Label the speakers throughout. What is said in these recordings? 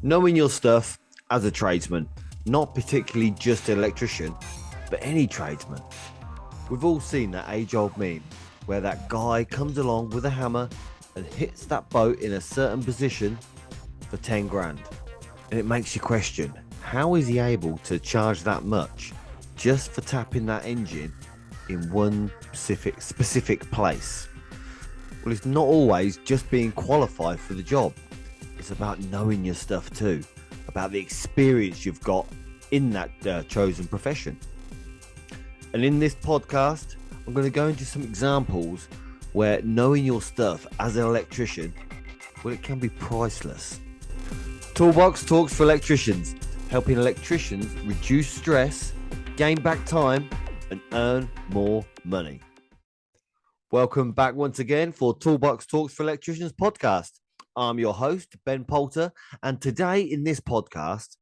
Speaker 1: Knowing your stuff as a tradesman, not particularly just an electrician, but any tradesman. We've all seen that age-old meme where that guy comes along with a hammer and hits that boat in a certain position for 10 grand. And it makes you question, how is he able to charge that much just for tapping that engine in one specific place? Well, it's not always just being qualified for the job. It's about knowing your stuff too, about the experience you've got in that chosen profession. And in this podcast, I'm going to go into some examples where knowing your stuff as an electrician, well, it can be priceless. Toolbox Talks for Electricians, helping electricians reduce stress, gain back time, and earn more money. Welcome back once again for Toolbox Talks for Electricians podcast. I'm your host, Ben Poulter, and today in this podcast,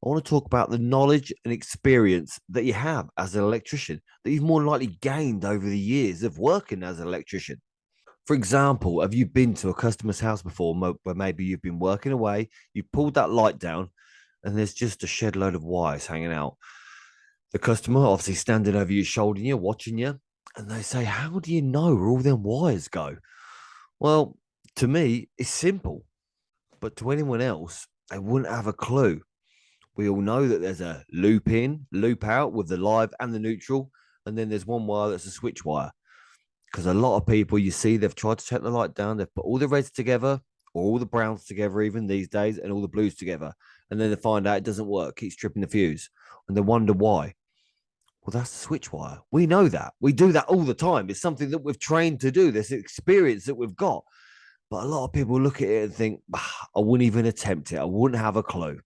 Speaker 1: I want to talk about the knowledge and experience that you have as an electrician, that you've more likely gained over the years of working as an electrician. For example, have you been to a customer's house before where maybe you've been working away, you pulled that light down, and there's just a shed load of wires hanging out? The customer obviously standing over your shoulder, you watching you, and they say, how do you know where all them wires go? Well, to me, it's simple, but to anyone else, they wouldn't have a clue. We all know that there's a loop in, loop out with the live and the neutral, and then there's one wire that's a switch wire. Because a lot of people, you see, they've tried to take the light down, they've put all the reds together, or all the browns together, even these days, and all the blues together, and then they find out it doesn't work, keeps tripping the fuse, and they wonder why. Well, that's the switch wire. We know that. We do that all the time. It's something that we've trained to do, this experience that we've got. But a lot of people look at it and think, I wouldn't even attempt it. I wouldn't have a clue.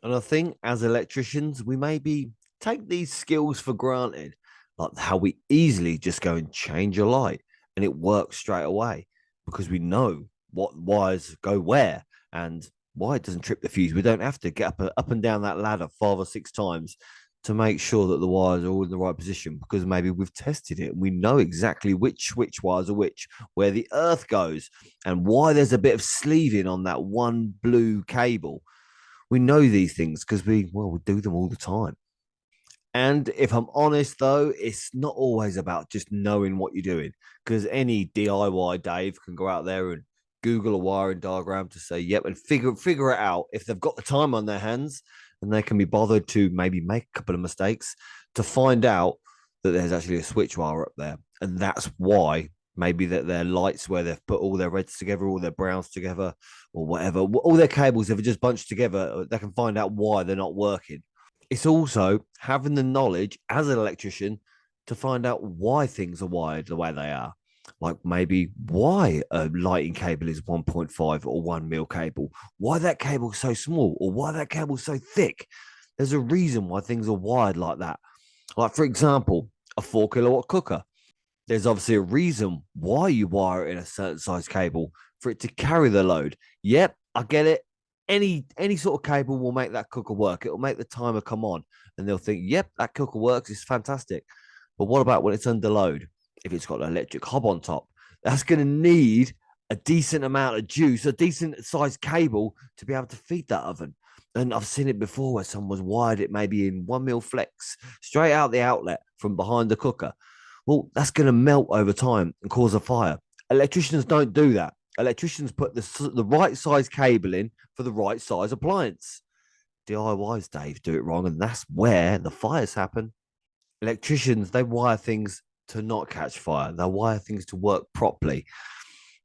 Speaker 1: And I think as electricians, we maybe take these skills for granted, like how we easily just go and change a light and it works straight away because we know what wires go where and why it doesn't trip the fuse. We don't have to get up and down that ladder 5 or 6 times to make sure that the wires are all in the right position, because maybe we've tested it and we know exactly which switch wires are which, where the earth goes, and why there's a bit of sleeving on that one blue cable. We know these things because we do them all the time. And if I'm honest, though, it's not always about just knowing what you're doing, because any DIY Dave can go out there and Google a wiring diagram to say, yep, and figure it out if they've got the time on their hands, and they can be bothered to maybe make a couple of mistakes to find out that there's actually a switch wire up there. And that's why maybe that their lights, where they've put all their reds together, all their browns together, or whatever, all their cables have just bunched together, they can find out why they're not working. It's also having the knowledge as an electrician to find out why things are wired the way they are. Like maybe why a lighting cable is 1.5 or 1 mil cable, why that cable is so small, or why that cable is so thick. There's a reason why things are wired like that. Like, for example, a 4 kilowatt cooker. There's obviously a reason why you wire it in a certain size cable for it to carry the load. Yep, I get it. Any sort of cable will make that cooker work. It'll make the timer come on, and they'll think, yep, that cooker works. It's fantastic. But what about when it's under load? If it's got an electric hob on top, that's going to need a decent amount of juice, a decent sized cable to be able to feed that oven. And I've seen it before where someone's wired it maybe in 1 mil flex straight out the outlet from behind the cooker. Well, that's going to melt over time and cause a fire. Electricians don't do that. Electricians put the right size cable in for the right size appliance. DIYs, Dave, do it wrong, and that's where the fires happen. Electricians, they wire things to not catch fire. They wire things to work properly.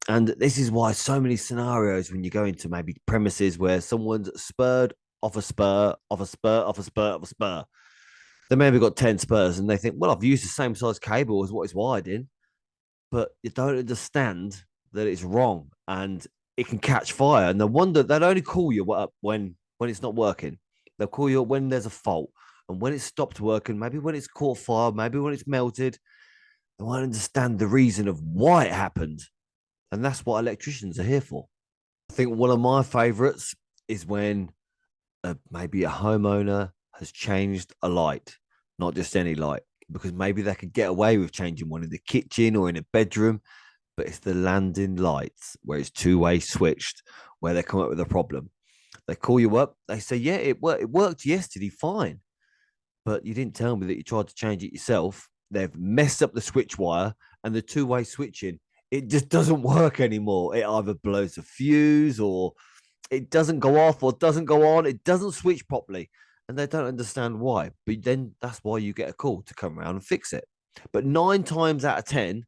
Speaker 1: And this is why so many scenarios when you go into maybe premises where someone's spurred off a spur, off a spur, off a spur, off a spur. They maybe got 10 spurs and they think, well, I've used the same size cable as what it's wired in, but you don't understand that it's wrong and it can catch fire. And they wonder, they'll only call you up when it's not working. They'll call you up when there's a fault, and when it's stopped working, maybe when it's caught fire, maybe when it's melted. They won't understand the reason of why it happened. And that's what electricians are here for. I think one of my favorites is when maybe a homeowner has changed a light, not just any light, because maybe they could get away with changing one in the kitchen or in a bedroom, but it's the landing lights where it's two-way switched where they come up with a problem. They call you up. They say, yeah, it worked yesterday, fine. But you didn't tell me that you tried to change it yourself. They've messed up the switch wire and the two-way switching. It just doesn't work anymore. It either blows a fuse or it doesn't go off or doesn't go on. It doesn't switch properly. And they don't understand why. But then that's why you get a call to come around and fix it. But 9 times out of 10,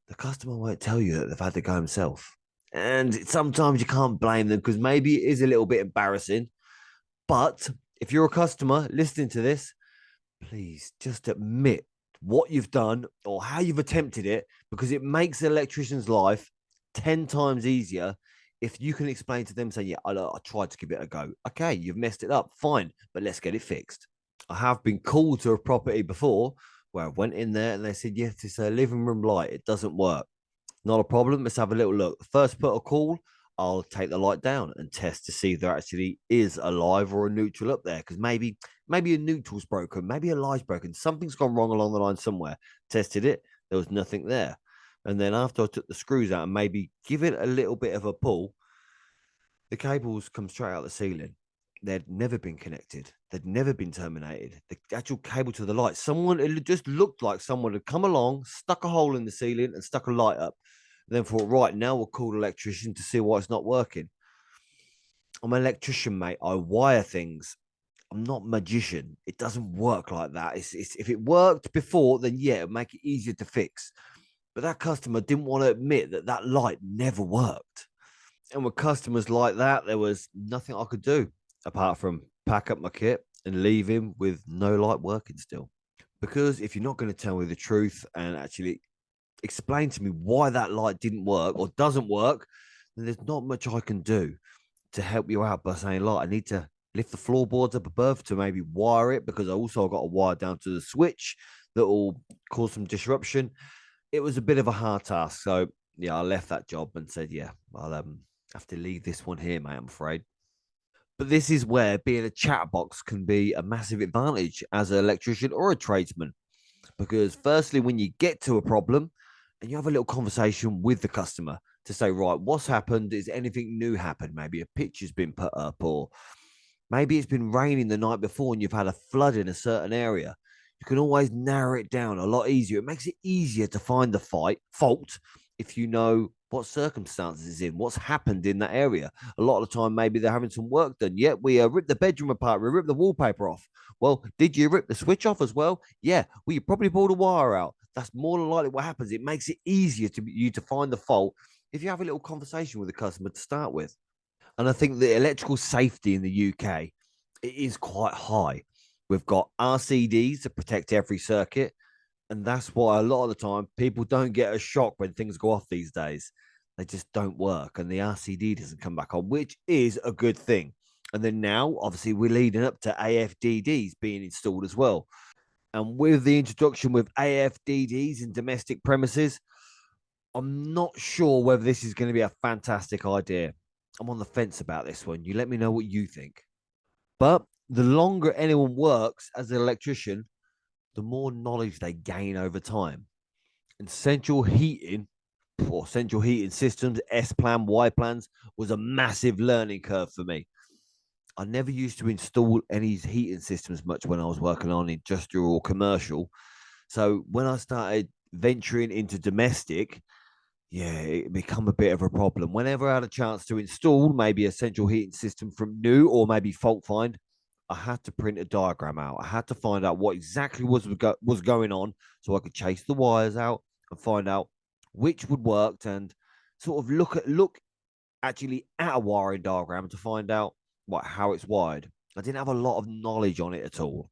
Speaker 1: the customer won't tell you that they've had to go himself. And sometimes you can't blame them because maybe it is a little bit embarrassing. But if you're a customer listening to this, please just admit what you've done or how you've attempted it because it makes the electrician's life 10 times easier if you can explain to them, saying, yeah, I tried to give it a go. Okay, you've messed it up. Fine, but let's get it fixed. I have been called to a property before where I went in there and they said, yes, it's a living room light. It doesn't work. Not a problem. Let's have a little look. First put a call, I'll take the light down and test to see if there actually is a live or a neutral up there. Because maybe a neutral's broken, maybe a live's broken. Something's gone wrong along the line somewhere. Tested it, there was nothing there. And then after I took the screws out and maybe give it a little bit of a pull, the cables come straight out the ceiling. They'd never been connected. They'd never been terminated. The actual cable to the light, it just looked like someone had come along, stuck a hole in the ceiling and stuck a light up. And then thought, right, now we'll call an electrician to see why it's not working. I'm an electrician, mate. I wire things. I'm not a magician. It doesn't work like that. If it worked before, then yeah, it'd make it easier to fix. But that customer didn't want to admit that that light never worked. And with customers like that, there was nothing I could do apart from pack up my kit and leave him with no light working still. Because if you're not going to tell me the truth and actually explain to me why that light didn't work or doesn't work, then there's not much I can do to help you out by saying, like, I need to lift the floorboards up above to maybe wire it because I also got a wire down to the switch that will cause some disruption. It was a bit of a hard task. So, yeah, I left that job and said, yeah, I'll have to leave this one here, mate, I'm afraid. But this is where being a chat box can be a massive advantage as an electrician or a tradesman. Because, firstly, when you get to a problem and you have a little conversation with the customer to say, right, what's happened? Is anything new happened? Maybe a picture's been put up, or maybe it's been raining the night before and you've had a flood in a certain area. You can always narrow it down a lot easier. It makes it easier to find the fault if you know what circumstances it's in, what's happened in that area. A lot of the time, maybe they're having some work done. Yeah, we ripped the bedroom apart, we ripped the wallpaper off. Well, did you rip the switch off as well? Yeah. Well, you probably pulled a wire out. That's more than likely what happens. It makes it easier to you to find the fault if you have a little conversation with the customer to start with. And I think the electrical safety in the UK it is quite high. We've got RCDs to protect every circuit, and that's why a lot of the time people don't get a shock when things go off these days. They just don't work, and the RCD doesn't come back on, which is a good thing. And then now, obviously, we're leading up to AFDDs being installed as well. And with the introduction with AFDDs in domestic premises, I'm not sure whether this is going to be a fantastic idea. I'm on the fence about this one. You let me know what you think. But the longer anyone works as an electrician, the more knowledge they gain over time. And central heating systems, S plan, Y plans, was a massive learning curve for me. I never used to install any heating systems much when I was working on industrial or commercial. So when I started venturing into domestic, yeah, it become a bit of a problem. Whenever I had a chance to install maybe a central heating system from new or maybe fault find, I had to print a diagram out. I had to find out what exactly was going on so I could chase the wires out and find out which would work and sort of look actually at a wiring diagram to find out what how it's wired. I didn't have a lot of knowledge on it at all.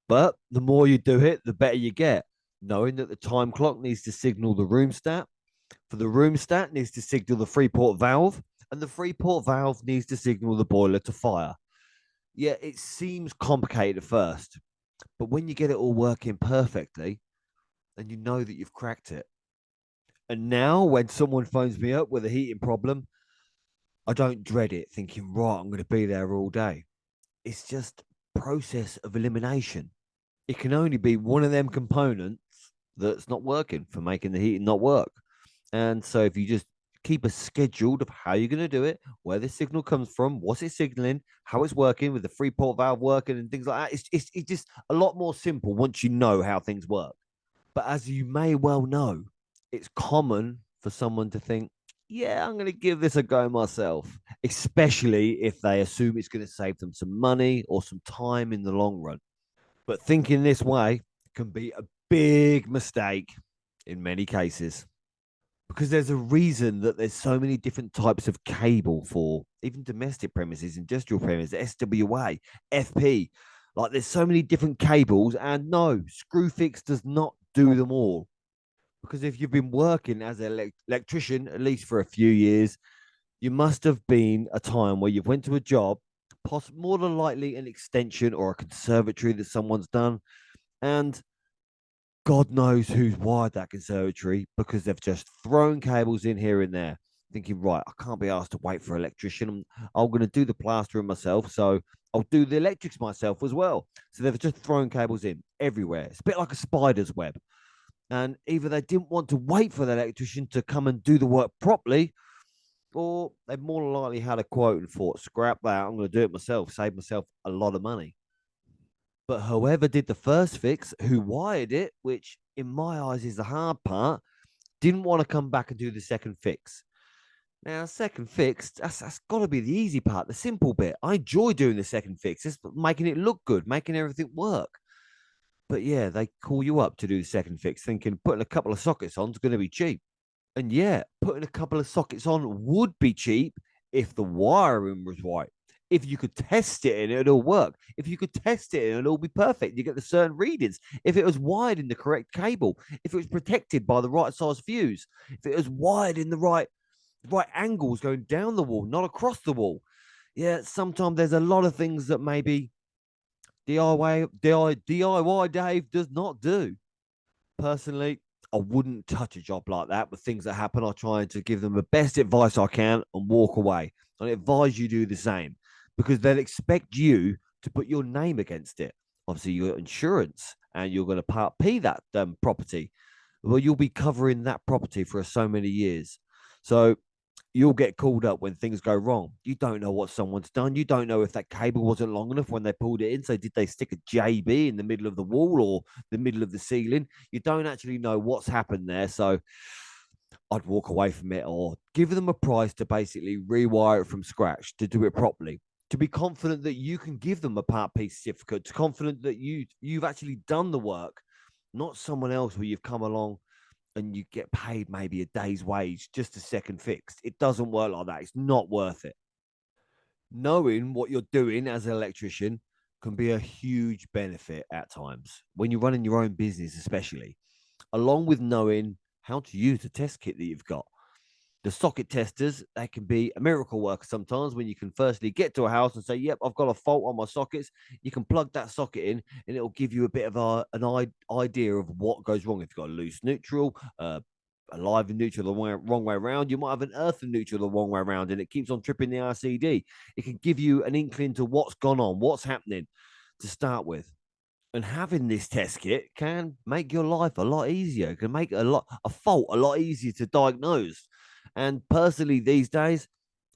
Speaker 1: But the more you do it, the better you get. Knowing that the time clock needs to signal the room stat, for the room stat needs to signal the three port valve, and the three port valve needs to signal the boiler to fire. Yeah, it seems complicated at first, but when you get it all working perfectly, then you know that you've cracked it. And now, when someone phones me up with a heating problem, I don't dread it thinking, right, I'm going to be there all day. It's just process of elimination. It can only be one of them components that's not working for making the heating not work. And so if you just keep a schedule of how you're going to do it, where the signal comes from, what's it signaling, how it's working with the three port valve working and things like that. It's just a lot more simple once you know how things work. But as you may well know, it's common for someone to think, yeah, I'm going to give this a go myself, especially if they assume it's going to save them some money or some time in the long run. But thinking this way can be a big mistake in many cases because there's a reason that there's so many different types of cable for even domestic premises, industrial premises, SWA, FP. Like there's so many different cables, and no, Screwfix does not do them all. Because if you've been working as an electrician at least for a few years, you must have been a time where you've went to a job, more than likely an extension or a conservatory that someone's done, and God knows who's wired that conservatory because they've just thrown cables in here and there, thinking, right, I can't be asked to wait for an electrician. I'm going to do the plastering myself, so I'll do the electrics myself as well. So they've just thrown cables in everywhere. It's a bit like a spider's web. And either they didn't want to wait for the electrician to come and do the work properly, or they more than likely had a quote and thought, scrap that, I'm going to do it myself, save myself a lot of money. But whoever did the first fix, who wired it, which in my eyes is the hard part, didn't want to come back and do the second fix. Now, second fix, that's got to be the easy part, the simple bit. I enjoy doing the second fix, it's making it look good, making everything work. But yeah, they call you up to do the second fix, thinking putting a couple of sockets on is going to be cheap. And yeah, putting a couple of sockets on would be cheap if the wiring was right. If you could test it and it'll work. If you could test it and it'll be perfect, you get the certain readings. If it was wired in the correct cable, if it was protected by the right size fuse, if it was wired in the right angles going down the wall, not across the wall. Yeah, sometimes there's a lot of things that maybe DIY Dave does not do. Personally, I wouldn't touch a job like that with things that happen. I try to give them the best advice I can and walk away. I advise you do the same because they'll expect you to put your name against it. Obviously, your insurance and you're going to part P that property. Well, you'll be covering that property for so many years. So you'll get called up when things go wrong. You don't know what someone's done. You don't know if that cable wasn't long enough when they pulled it in. So did they stick a JB in the middle of the wall or the middle of the ceiling? You don't actually know what's happened there. So I'd walk away from it or give them a price to basically rewire it from scratch to do it properly. To be confident that you can give them a part piece certificate, to confident that you've actually done the work, not someone else where you've come along and you get paid maybe a day's wage just a second fixed. It doesn't work like that. It's not worth it. Knowing what you're doing as an electrician can be a huge benefit at times when you're running your own business, especially, along with knowing how to use the test kit that you've got. The socket testers, they can be a miracle worker sometimes when you can firstly get to a house and say, yep, I've got a fault on my sockets. You can plug that socket in and it'll give you a bit of an idea of what goes wrong. If you've got a loose neutral, a live and neutral the wrong way around, you might have an earth and neutral the wrong way around and it keeps on tripping the RCD. It can give you an inkling to what's gone on, what's happening to start with. And having this test kit can make your life a lot easier. It can make a fault a lot easier to diagnose. And personally, these days,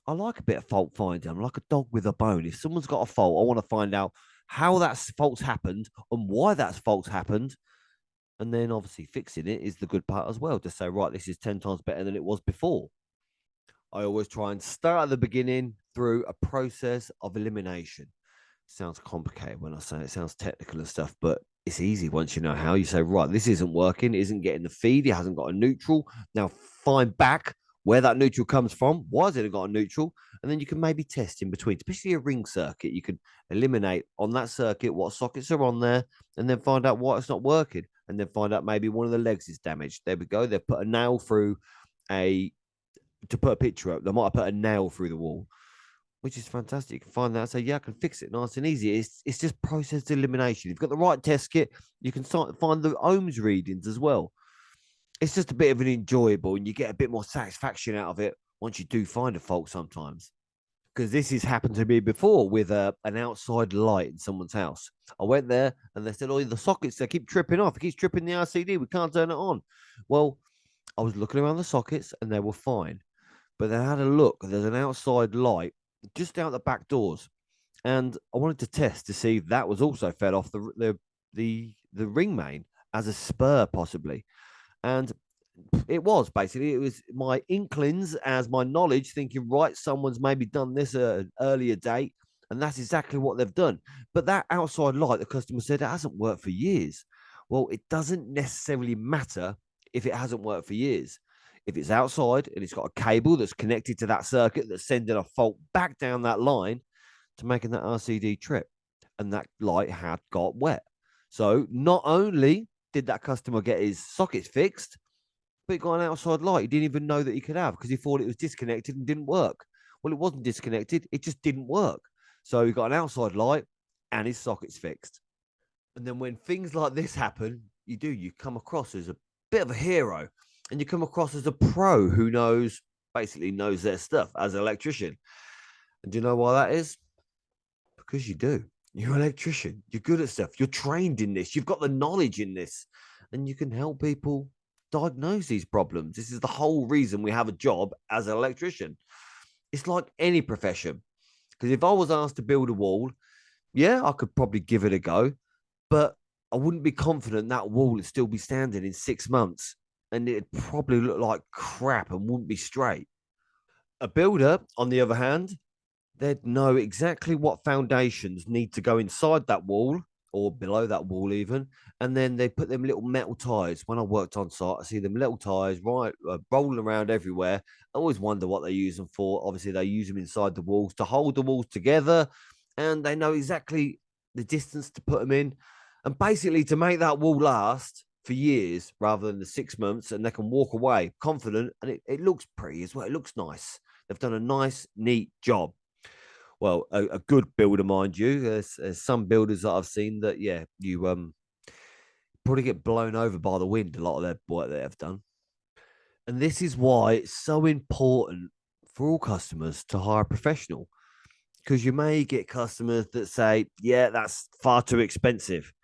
Speaker 1: I like a bit of fault finding. I'm like a dog with a bone. If someone's got a fault, I want to find out how that fault's happened and why that fault's happened. And then obviously fixing it is the good part as well. To say, right, this is 10 times better than it was before. I always try and start at the beginning through a process of elimination. Sounds complicated when I say it, sounds technical and stuff, but it's easy once you know how. You say, right, this isn't working, it isn't getting the feed, it hasn't got a neutral. Now find back where that neutral comes from. Why has it got a neutral? And then you can maybe test in between, especially a ring circuit. You can eliminate on that circuit what sockets are on there and then find out why it's not working. And then find out maybe one of the legs is damaged. There we go. They've put a nail through to put a picture up. They might have put a nail through the wall, which is fantastic. You can find that. So yeah, I can fix it nice and easy. It's just process elimination. You've got the right test kit. You can find the ohms readings as well. It's just a bit of an enjoyable, and you get a bit more satisfaction out of it once you do find a fault sometimes. Because this has happened to me before with an outside light in someone's house. I went there and they said, "Oh, the sockets they keep tripping off. It keeps tripping the RCD. We can't turn it on." Well, I was looking around the sockets and they were fine. But they had a look. There's an outside light just out the back doors, and I wanted to test to see if that was also fed off the ring main as a spur, possibly. And it was basically, it was my inklings as my knowledge thinking, right, someone's maybe done this at an earlier date, and that's exactly what they've done. But that outside light, the customer said, it hasn't worked for years. Well, it doesn't necessarily matter if it hasn't worked for years. If it's outside and it's got a cable that's connected to that circuit that's sending a fault back down that line to making that RCD trip, and that light had got wet. So not only did that customer get his sockets fixed, but he got an outside light he didn't even know that he could have because he thought it was disconnected and didn't work. Well, it wasn't disconnected, it just didn't work. So he got an outside light and his sockets fixed. And then when things like this happen, you come across as a bit of a hero, and you come across as a pro who basically knows their stuff as an electrician. And do you know why that is? Because you do. You're an electrician. You're good at stuff. You're trained in this. You've got the knowledge in this, and you can help people diagnose these problems. This is the whole reason we have a job as an electrician. It's like any profession. Because if I was asked to build a wall, yeah, I could probably give it a go, but I wouldn't be confident that wall would still be standing in 6 months, and it'd probably look like crap and wouldn't be straight. A builder, on the other hand, they'd know exactly what foundations need to go inside that wall or below that wall even, and then they put them little metal ties. When I worked on site, I see them little ties right rolling around everywhere. I always wonder what they use them for. Obviously they use them inside the walls to hold the walls together, and they know exactly the distance to put them in, and basically to make that wall last for years rather than the 6 months, and they can walk away confident, and it looks pretty as well. It looks nice. They've done a nice neat job. Well, a good builder, mind you. There's some builders that I've seen that, yeah, you probably get blown over by the wind. A lot of their work they have done, and this is why it's so important for all customers to hire a professional. Because you may get customers that say, "Yeah, that's far too expensive."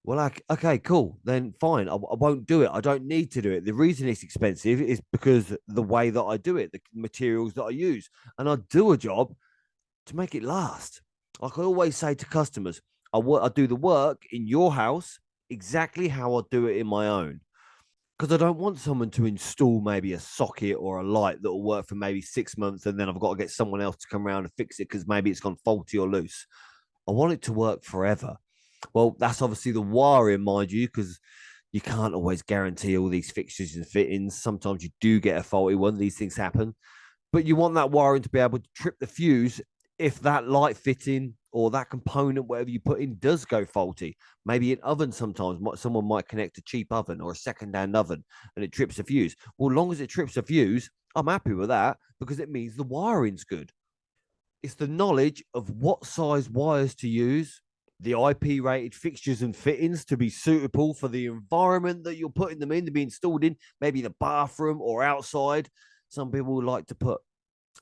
Speaker 1: Well, like, okay, cool, then fine. I won't do it. I don't need to do it. The reason it's expensive is because the way that I do it, the materials that I use, and I do a job to make it last. Like I always say to customers, I do the work in your house exactly how I do it in my own. Because I don't want someone to install maybe a socket or a light that will work for maybe 6 months, and then I've got to get someone else to come around and fix it because maybe it's gone faulty or loose. I want it to work forever. Well, that's obviously the wiring, mind you, because you can't always guarantee all these fixtures and fittings. Sometimes you do get a faulty one. These things happen, but you want that wiring to be able to trip the fuse if that light fitting or that component, whatever you put in, does go faulty. Maybe an oven sometimes, someone might connect a cheap oven or a second-hand oven and it trips a fuse. Well, as long as it trips a fuse, I'm happy with that because it means the wiring's good. It's the knowledge of what size wires to use, the IP rated fixtures and fittings to be suitable for the environment that you're putting them in to be installed in, maybe the bathroom or outside. Some people like to put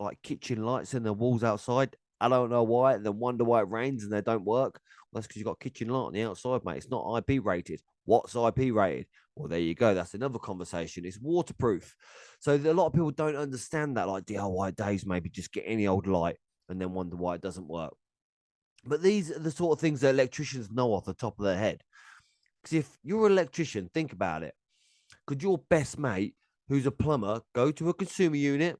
Speaker 1: like kitchen lights in the walls outside. I don't know why. And then wonder why it rains and they don't work. Well, that's because you've got kitchen light on the outside, mate. It's not IP rated. What's IP rated? Well, there you go. That's another conversation. It's waterproof. So a lot of people don't understand that. Like DIY days, maybe just get any old light and then wonder why it doesn't work. But these are the sort of things that electricians know off the top of their head. Because if you're an electrician, think about it. Could your best mate, who's a plumber, go to a consumer unit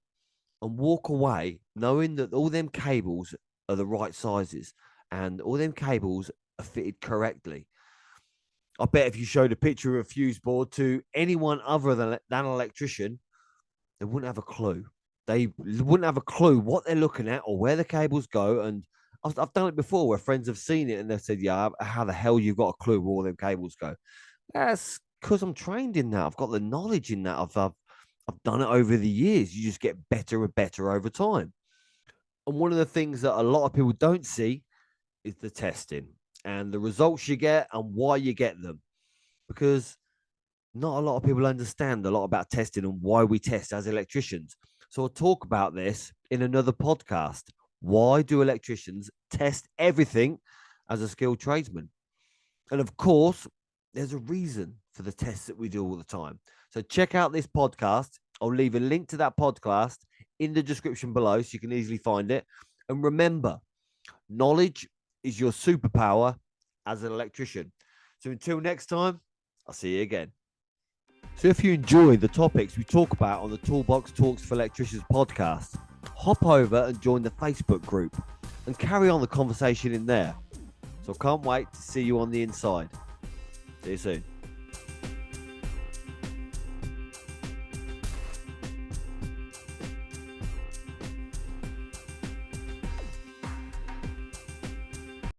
Speaker 1: and walk away knowing that all them cables are the right sizes and all them cables are fitted correctly? I bet if you showed a picture of a fuse board to anyone other than an electrician, they wouldn't have a clue. They wouldn't have a clue what they're looking at or where the cables go. And I've done it before where friends have seen it and they've said, "Yeah, how the hell you got a clue where all them cables go?" That's because I'm trained in that. I've got the knowledge in that. I've done it over the years. You just get better and better over time. And one of the things that a lot of people don't see is the testing and the results you get and why you get them. Because not a lot of people understand a lot about testing and why we test as electricians. So I'll talk about this in another podcast. Why do electricians test everything as a skilled tradesman? And of course, there's a reason for the tests that we do all the time. So check out this podcast. I'll leave a link to that podcast in the description below so you can easily find it. And remember, knowledge is your superpower as an electrician. So until next time, I'll see you again. So if you enjoy the topics we talk about on the Toolbox Talks for Electricians podcast, hop over and join the Facebook group and carry on the conversation in there. So I can't wait to see you on the inside. See you soon.